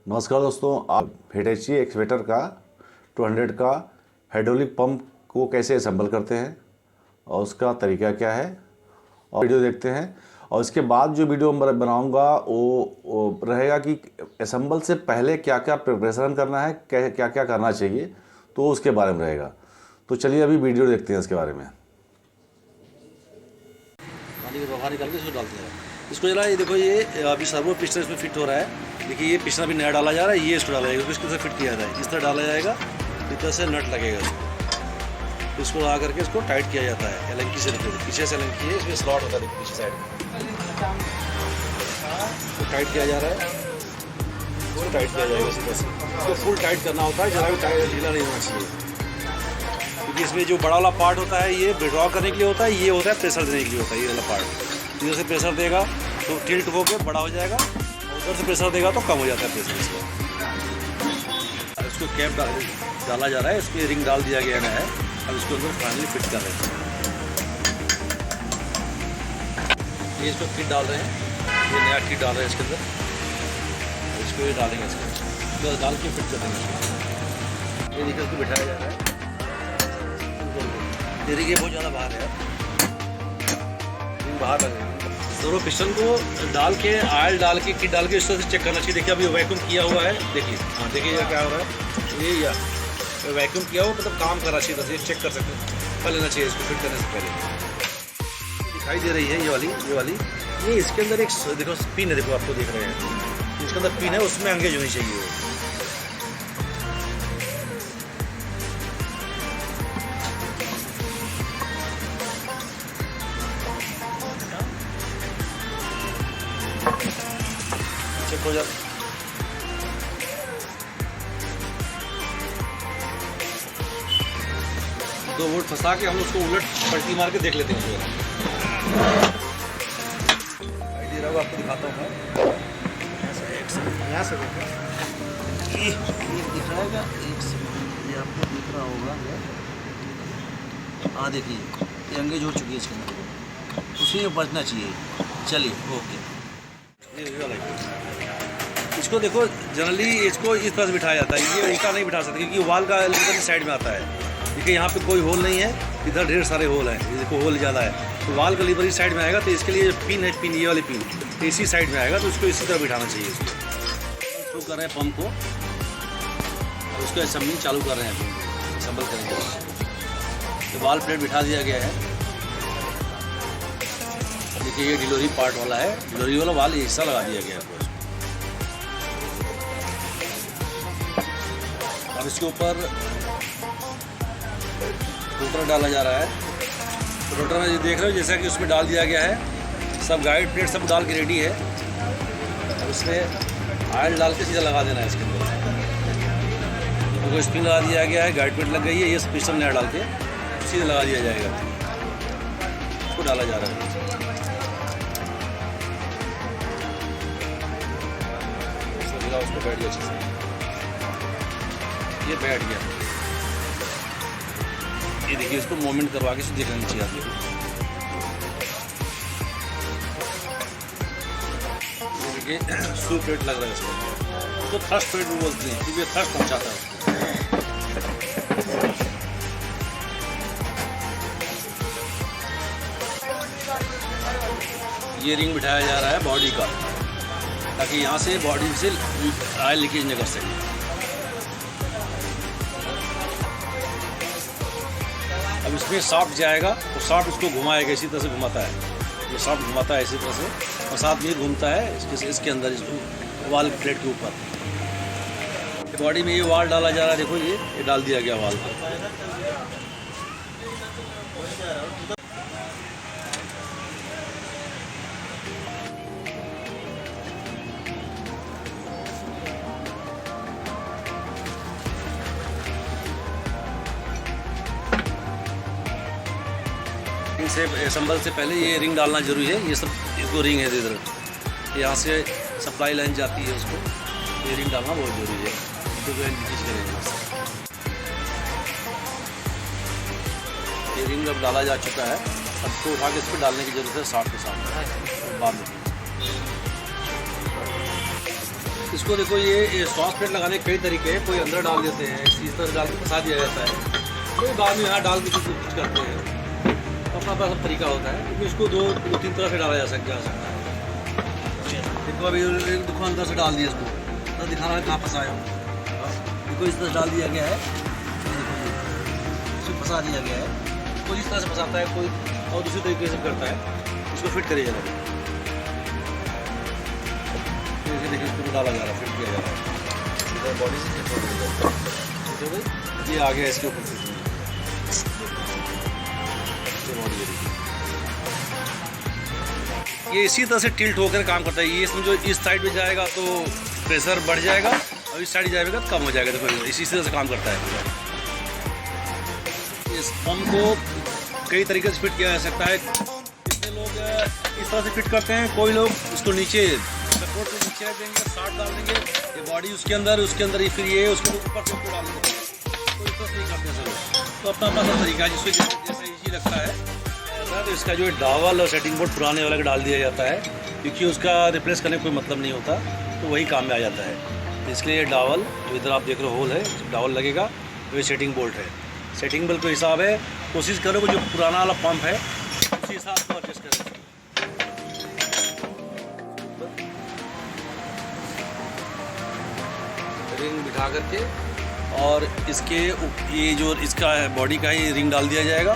नमस्कार दोस्तों, आप हिटैची एक्सवेटर का 200 का हाइड्रोलिक पंप को कैसे असेंबल करते हैं और उसका तरीका क्या है और वीडियो देखते हैं। और इसके बाद जो वीडियो मैं बनाऊंगा वो रहेगा कि असेंबल से पहले क्या क्या प्रिपरेशन करना है, क्या क्या करना चाहिए, तो उसके बारे में रहेगा। तो चलिए अभी वीडियो देखते हैं इसके बारे में। बाहर निकाल के इसको डालते हैं। इसको जरा ये देखो, ये अभी सर्वो पिस्टन इसमें फिट हो रहा है। देखिए ये पिस्टन अभी नया डाला जा रहा है, ये इसको डाला जाएगा, इसको इसके फिट किया जाता है। इस तरह डाला जाएगा, इस तरह से नट लगेगा इसको। इसको लगा करके इसको टाइट किया जाता है एलंकी से। देखिए पीछे से एलंकी है, इसमें स्लॉट होता है पीछे साइड में, तो टाइट किया जा रहा है। इसको टाइट किया जाएगा इसी तरह से। इसको फुल टाइट करना होता है, जरा भी टाइट ढीला नहीं होना चाहिए, क्योंकि इसमें जो बड़ा वाला पार्ट होता है ये विड्रॉ करने के लिए होता है, ये होता है प्रेशर देने के लिए होता है। ये वाला पार्ट इधर से प्रेशर देगा तो टिल्ट होकर बड़ा हो जाएगा, उधर से प्रेशर देगा तो कम हो जाता है प्रेशर इसका। इसको कैप डाला जा रहा है, इसकी रिंग डाल दिया गया है। अब इसको अंदर फाइनली फिट कर रहे हैं। ये इसको किट डाल रहे हैं, ये नया किट डाल रहे हैं इसके अंदर। इसको ये डालेंगे, इसको डाल के फिट कर देंगे। ये देखिए इसको बिठाया जा रहा है। देखिए बहुत ज़्यादा बाहर है, बाहर लग रही है। दोनों पिस्टन को डाल के ऑयल डाल के किट डाल के इस तरह से चेक करना चाहिए। देखिए अभी वैक्यूम किया हुआ है, देखिए हाँ देखिए क्या हो रहा है। ये या वैक्यूम किया हुआ मतलब काम कर रहा चाहिए, तो ये चेक कर सकते हैं, कर लेना चाहिए इसको फिट करने से पहले। दिखाई दे रही है ये वाली ये इसके अंदर एक देखो पिन है, देखो आपको दिख रहे हैं इसके अंदर पिन है, उसमें एंगेज होनी चाहिए। चेक हो जाता 2 वोल्ट फंसा के हम उसको उलट पलटी मार के देख लेते हैं। दे रहा हूँ आपको दिखाता हूँ मैं। यहाँ से दिख रहा होगा, एक सेकंड ये आपको दिख रहा होगा। हाँ देखिए ये एंगेज हो चुकी है इसके अंदर, उसी में बचना चाहिए। चलिए ओके। इसको देखो जनरली इसको इस तरह से बिठाया जाता है, ये उल्टा नहीं बिठा सकते क्योंकि वाल का लीवर साइड में आता है। देखिए यहाँ पे कोई होल नहीं है, इधर ढेर सारे होल हैं, ये देखो होल ज़्यादा है, तो वाल का लीवर इस साइड में आएगा। तो इसके लिए पिन है, पिन ये वाली पिन तो इसी साइड में आएगा, तो उसको इसी तरह बिठाना चाहिए। इसको शुरू कर रहे हैं पंप को, और उसको असेंबलिंग चालू कर रहे हैं, असेंबल करेंगे। तो वाल प्लेट बिठा दिया गया है। देखिए ये डिलीवरी पार्ट वाला है, डिलीवरी वाला वाल हिस्सा लगा दिया गया है। अब इसके ऊपर रोटर डाला जा रहा है। तो रोटर में देख रहे हो जैसा कि उसमें डाल दिया गया है, सब गाइड प्लेट सब डाल के रेडी है। और उसमें ऑयल डाल के सीधा लगा देना है इसके अंदर। तो स्पिन लगा दिया गया है, गाइड प्लेट लग गई है, ये पिस्टन नया डाल के सीधा लगा दिया जाएगा। इसको डाला जा रहा है, उसको बैठ गया अच्छे से, ये बैठ गया। ये देखिए इसको मूवमेंट करवा के देख लेना चाहिए आपको। ये देखिए शू प्लेट लग रहा है इसको, उसको थर्स्ट प्लेट भी बोलते हैं क्योंकि थर्स्ट पहुंचाता है। ये रिंग बिठाया जा रहा है बॉडी का, ताकि यहाँ से बॉडी से ऑयल लीकेज नहीं कर सके। अब इसमें सॉफ्ट जाएगा तो सॉफ्ट उसको घुमाएगा, इसी तरह से घुमाता है, ये सॉफ्ट घुमाता है इसी तरह से, और साथ में घूमता है इसके अंदर, इसको वाल प्लेट के ऊपर। बॉडी में ये वाल डाला जा रहा है, देखो ये डाल दिया गया वाल को। से असेंबल से पहले ये रिंग डालना जरूरी है। ये सब इसको रिंग है इधर, यहाँ से सप्लाई लाइन जाती है, उसको ये रिंग डालना बहुत जरूरी है, तो ये रिंग अब डाला जा चुका है। अब तो उठा के इसको डालने की जरूरत है साथ के साथ बाद में। इसको देखो, ये सॉस प्लेट लगाने के कई तरीके हैं। कोई अंदर डाल देते हैं, इस तरह डाल के फंसा दिया जाता है, कोई बाद में यहाँ डाल के कुछ करते हैं। अपना अपना सब तरीका होता है, क्योंकि इसको दो तीन तरह से डाला जा सकता है। देखो अभी एक दुकान अंदर से डाल दिया, इसको तो दिखाना है कहाँ फंसाया हो। देखो इस तरह डाल दिया गया है, इसको फंसा दिया गया है। कोई इस तरह से फंसाता है, कोई और दूसरी तरीके से करता है। इसको फिट करिए जरा, देखिए इसको डाला जा रहा है, फिट किया जा रहा है इधर बॉडी से फिट हो गया। ये आ गया इसके ऊपर फिट। ये इसी तरह से टिल्ट होकर काम करता है। ये समझो इस साइड में जाएगा तो प्रेशर बढ़ जाएगा, और इस साइड जाएगा तो कम हो जाएगा। देखो इसी तरह से काम करता है। इस पंप को कई तरीके से फिट किया जा सकता है। कितने लोग इस तरह से फिट करते हैं, कोई लोग उसको नीचे सपोर्ट को नीचे रख देंगे, साथ डाल देंगे, ये बॉडी उसके अंदर ही फिर ये उसके ऊपर से डाल देंगे। तो इस तरह से ही करते हैं सब। तो अपना अपना तरीका है, जिससे जैसा ईजी लगता है। तो इसका जो डावल और सेटिंग बोर्ड पुराने वाला का डाल दिया जाता है, क्योंकि उसका रिप्लेस करने का कोई मतलब नहीं होता, तो वही काम में आ जाता है। तो इसलिए ये डावल जो इधर आप देख रहे हो होल है, डावल लगेगा, तो ये सेटिंग बोल्ट है। सेटिंग बोल्ट का हिसाब है, कोशिश करो कि जो पुराना वाला पंप है उसी हिसाब से एडजस्ट करें। रिंग बिठा करके और इसके ये जो इसका बॉडी का ही रिंग डाल दिया जाएगा,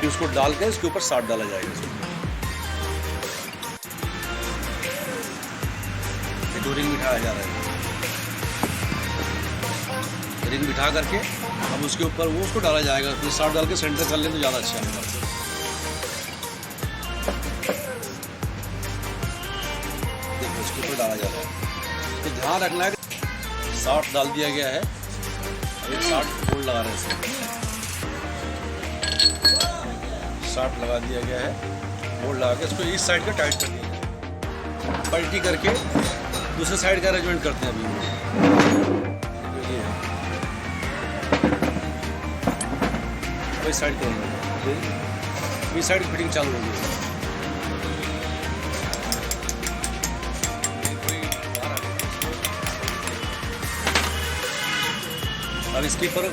फिर उसको डाल के इसके ऊपर साट डाला जाएगा। दो रिंग बिठाया जा रहा है। रिंग बिठा करके अब उसके ऊपर वो उसको डाला जाएगा, फिर साट डाल के सेंटर कर लें तो ज़्यादा अच्छा है। देखो इसके ऊपर डाला जा रहा है, तो ध्यान रखना है कि साट डाल दिया गया है। एक साट बोल्ट लगा रहे हैं, साट लगा दिया गया है, बोल्ट लगा के इसको इस साइड का टाइट कर दिया गया, पलटी करके दूसरे साइड का अरेंजमेंट करते हैं। अभी ये इस साइड करेंगे, इस साइड फिटिंग चालू होगी। अब इसके ऊपर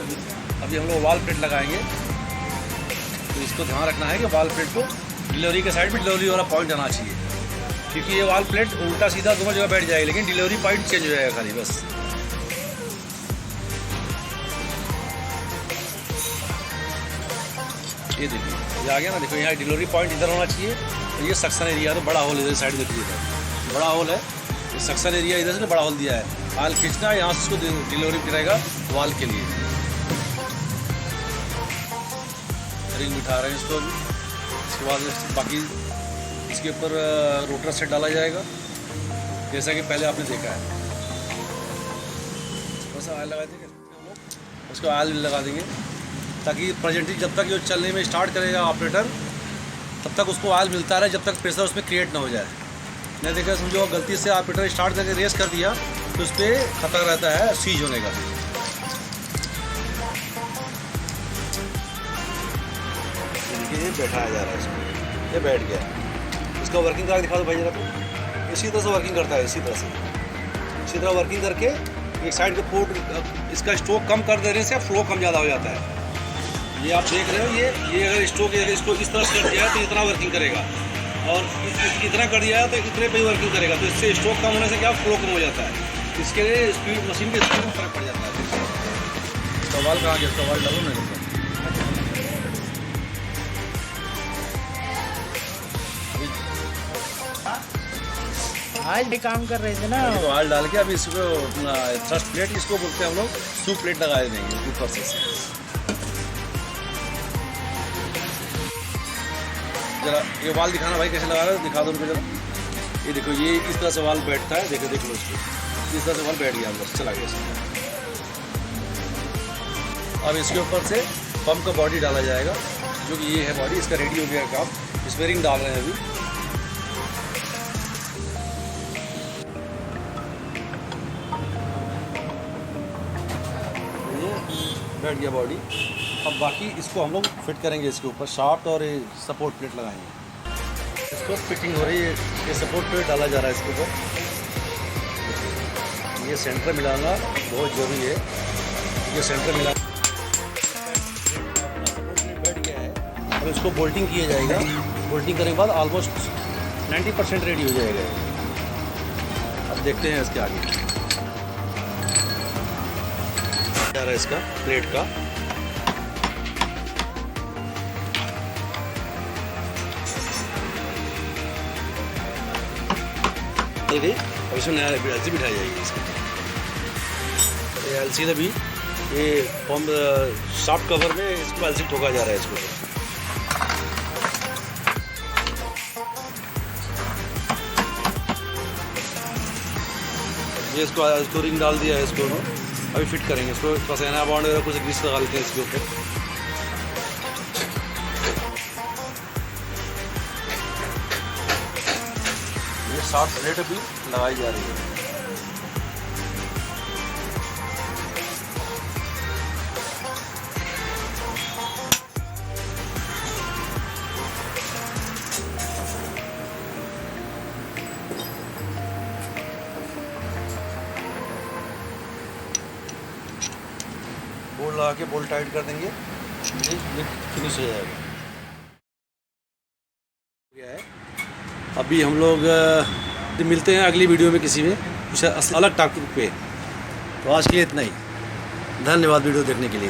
अभी हम लोग वाल प्लेट लगाएंगे, तो इसको ध्यान रखना है कि वाल प्लेट को डिलीवरी के साइड में डिलीवरी वाला पॉइंट आना चाहिए, क्योंकि ये वाल प्लेट उल्टा सीधा दोनों जगह बैठ जाएगी, लेकिन डिलीवरी पॉइंट चेंज हो जाएगा खाली बस। ये देखिए ये आ गया ना, देखो यहाँ डिलीवरी पॉइंट इधर होना चाहिए। तो ये सक्शन एरिया है, तो बड़ा होल इधर साइड देखिए, बड़ा होल है, ये सक्शन एरिया इधर से बड़ा होल दिया है। हाल खींचना है, यहाँ से इसको डिलीवरी करेगा वाल के लिए। रिंग बिठा रहे हैं इसको अभी। इसके बाद बाकी इसके ऊपर रोटर सेट डाला जाएगा, जैसा कि पहले आपने देखा है। थोड़ा सा ऑयल लगा देंगे हम लोग, उसको ऑयल लगा देंगे, ताकि प्रेजेंटली जब तक ये चलने में स्टार्ट करेगा ऑपरेटर, तब तक उसको ऑयल मिलता रहे, जब तक प्रेशर उसमें क्रिएट ना हो जाए। मैं देखा समझो गलती से ऑपरेटर स्टार्ट करके रेस कर दिया, तो उस पर खतरा रहता है सीज होने का। ये बैठाया जा रहा है इसको, ये बैठ गया। इसका वर्किंग करके दिखा दो भाई जरा को। इसी तरह से वर्किंग करता है, इसी तरह वर्किंग करके एक साइड के पोर्ट, इसका स्ट्रोक कम कर देने से फ्लो कम ज़्यादा हो जाता है। ये आप देख रहे हो, ये अगर स्ट्रोक इसको इस तरह से कर दिया है तो इतना वर्किंग करेगा, और इतना कर दिया है तो इतने पे ही वर्किंग करेगा। तो इससे स्ट्रोक कम होने से क्या फ्लो कम हो जाता है। इसके लिए स्पीड, मशीन की स्पीड में फर्क पड़ जाता है। सवाल कहाँ गया, सवाल डालो मेरे को। आज भी काम कर रहे थे ना, तो ऑयल डाल के अभी इसको अपना थ्रस्ट प्लेट, इसको बोलते हैं हम लोग, सूप प्लेट लगा देंगे ऊपर से। जरा ये वाल दिखाना भाई कैसे लगा रहे हो, दिखा दो उनको जरा। ये देखो ये इस तरह से वाल बैठता है, देखो देख लो इसको, इस तरह से वाल बैठ गया, बस चला गया इसमें। अब इसके ऊपर से पंप का बॉडी डाला जाएगा, जो कि ये है बॉडी, इसका रेडी हो गया काम। इसमें रिंग डाल रहे हैं अभी। बैठ गया बॉडी। अब बाकी इसको हम लोग फिट करेंगे, इसके ऊपर शाफ्ट और सपोर्ट प्लेट लगाएंगे। इसको फिटिंग हो रही है, ये सपोर्ट प्लेट डाला जा रहा है इसके ऊपर। ये सेंटर मिलाना बहुत ज़रूरी है। ये सेंटर मिला बैठ गया है। अब इसको बोल्टिंग किया जाएगा। बोल्टिंग करने के बाद ऑलमोस्ट 90% रेडी हो जाएगा। अब देखते हैं इसके आगे जा रहा है इसका प्लेट का। अब इसमें नया एलसी बिठाई जाएगी इसकी। एलसी ने भी ये पंप सॉफ्ट कवर में इसको एलसी ठोका जा रहा है इसको। ये इसको रिंग डाल दिया है इसको। अभी फिट करेंगे इसको। पसेना बाउंड वगैरह कुछ ग्रीस लगा लेते हैं इसके ऊपर। ये 60 प्लेट भी लगाई जा रही है। बोल्ट लगा के बोल्ट टाइट कर देंगे। ये फिनिश हो जाएगा। गया है। अभी हम लोग मिलते हैं अगली वीडियो में किसी में कुछ अलग टॉपिक पे। तो आज के लिए इतना ही। धन्यवाद वीडियो देखने के लिए।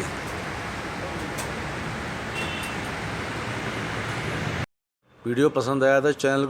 वीडियो पसंद आया तो चैनल